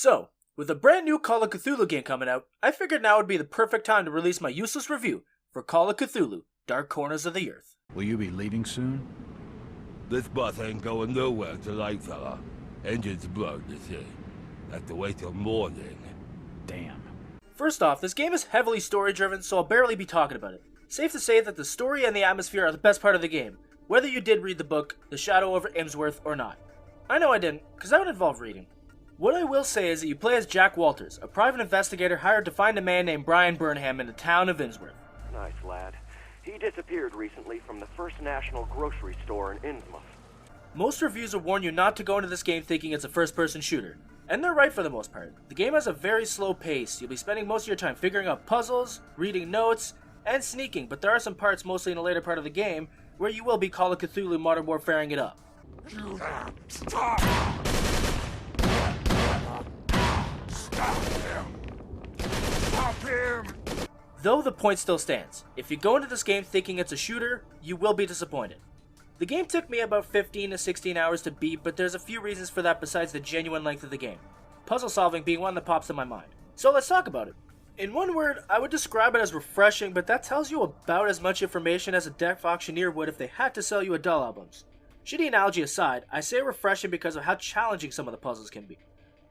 So, with a brand new Call of Cthulhu game coming out, I figured now would be the perfect time to release my useless review for Call of Cthulhu, Dark Corners of the Earth. Will you be leaving soon? This bus ain't going nowhere tonight, fella. Engine's blown, you see. Have to wait till morning. Damn. First off, this game is heavily story-driven, so I'll barely be talking about it. Safe to say that the story and the atmosphere are the best part of the game, whether you did read the book, The Shadow over Imsworth, or not. I know I didn't, because that would involve reading. What I will say is that you play as Jack Walters, a private investigator hired to find a man named Brian Burnham in the town of Imsworth. Nice lad. He disappeared recently from the First National grocery store in Innsmouth. Most reviews will warn you not to go into this game thinking it's a first-person shooter, and they're right for the most part. The game has a very slow pace. You'll be spending most of your time figuring out puzzles, reading notes, and sneaking, but there are some parts, mostly in the later part of the game, where you will be Call of Cthulhu Modern Warfaring it up. Stop! Stop him! Stop him! Though the point still stands. If you go into this game thinking it's a shooter, you will be disappointed. The game took me about 15 to 16 hours to beat, but there's a few reasons for that besides the genuine length of the game. Puzzle solving being one that pops in my mind. So let's talk about it. In one word, I would describe it as refreshing, but that tells you about as much information as a deaf auctioneer would if they had to sell you Adele albums. Shitty analogy aside, I say refreshing because of how challenging some of the puzzles can be.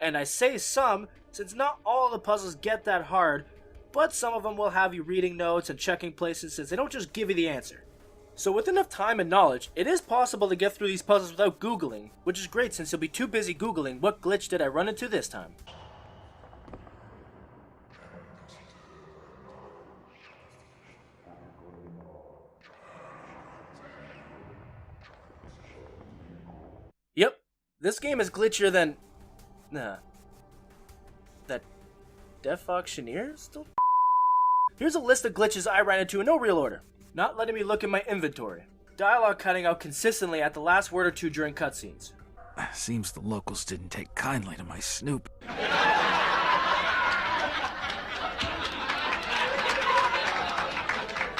And I say some, since not all the puzzles get that hard, but some of them will have you reading notes and checking places since they don't just give you the answer. So with enough time and knowledge, it is possible to get through these puzzles without Googling, which is great since you'll be too busy Googling what glitch did I run into this time. Yep, this game is glitchier than... That deaf auctioneer still? Here's a list of glitches I ran into in no real order. Not letting me look in my inventory. Dialogue cutting out consistently at the last word or two during cutscenes. Seems the locals didn't take kindly to my snoop.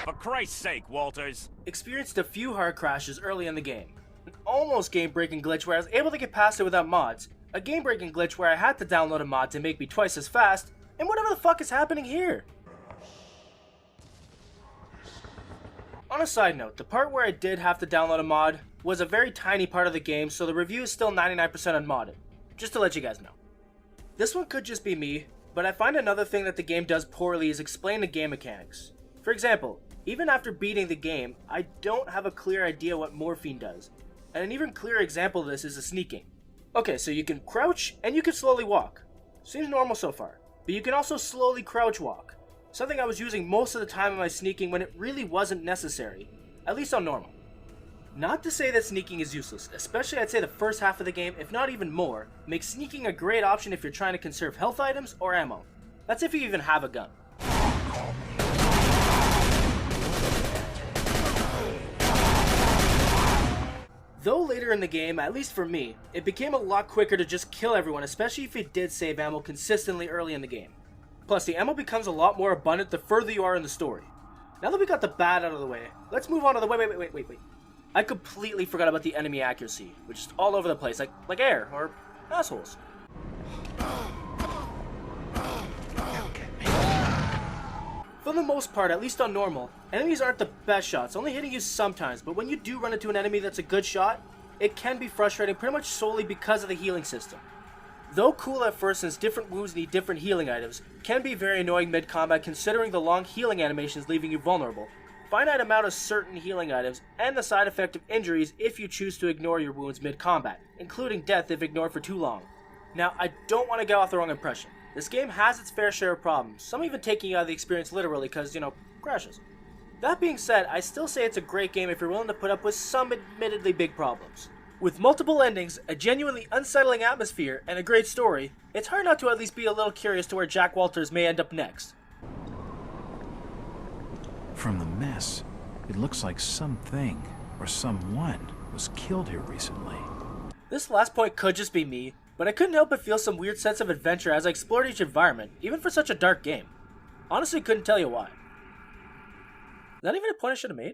For Christ's sake, Walters. Experienced a few hard crashes early in the game. An almost game-breaking glitch where I was able to get past it without mods. A game-breaking glitch where I had to download a mod to make me twice as fast. And whatever the fuck is happening here? On a side note, the part where I did have to download a mod was a very tiny part of the game, so the review is still 99% unmodded. Just to let you guys know. This one could just be me, but I find another thing that the game does poorly is explain the game mechanics. For example, even after beating the game, I don't have a clear idea what morphine does. And an even clearer example of this is the sneaking. Okay, so you can crouch and you can slowly walk. Seems normal so far. But you can also slowly crouch walk. Something I was using most of the time in my sneaking when it really wasn't necessary. At least on normal. Not to say that sneaking is useless, especially I'd say the first half of the game, if not even more, makes sneaking a great option if you're trying to conserve health items or ammo. That's if you even have a gun. Though later in the game, at least for me, it became a lot quicker to just kill everyone, especially if you did save ammo consistently early in the game. Plus, the ammo becomes a lot more abundant the further you are in the story. Now that we got the bad out of the way, let's move on to the wait. I completely forgot about the enemy accuracy, which is all over the place, like air, or assholes. For the most part, at least on normal, enemies aren't the best shots, only hitting you sometimes, but when you do run into an enemy that's a good shot, it can be frustrating pretty much solely because of the healing system. Though cool at first since different wounds need different healing items, can be very annoying mid-combat considering the long healing animations leaving you vulnerable, finite amount of certain healing items, and the side effect of injuries if you choose to ignore your wounds mid-combat, including death if ignored for too long. Now, I don't want to get off the wrong impression. This game has its fair share of problems, some even taking you out of the experience literally because, crashes. That being said, I still say it's a great game if you're willing to put up with some admittedly big problems. With multiple endings, a genuinely unsettling atmosphere, and a great story, it's hard not to at least be a little curious to where Jack Walters may end up next. From the mess, it looks like something, or someone, was killed here recently. This last point could just be me, but I couldn't help but feel some weird sense of adventure as I explored each environment, even for such a dark game. Honestly, couldn't tell you why. Is that even a point I should have made?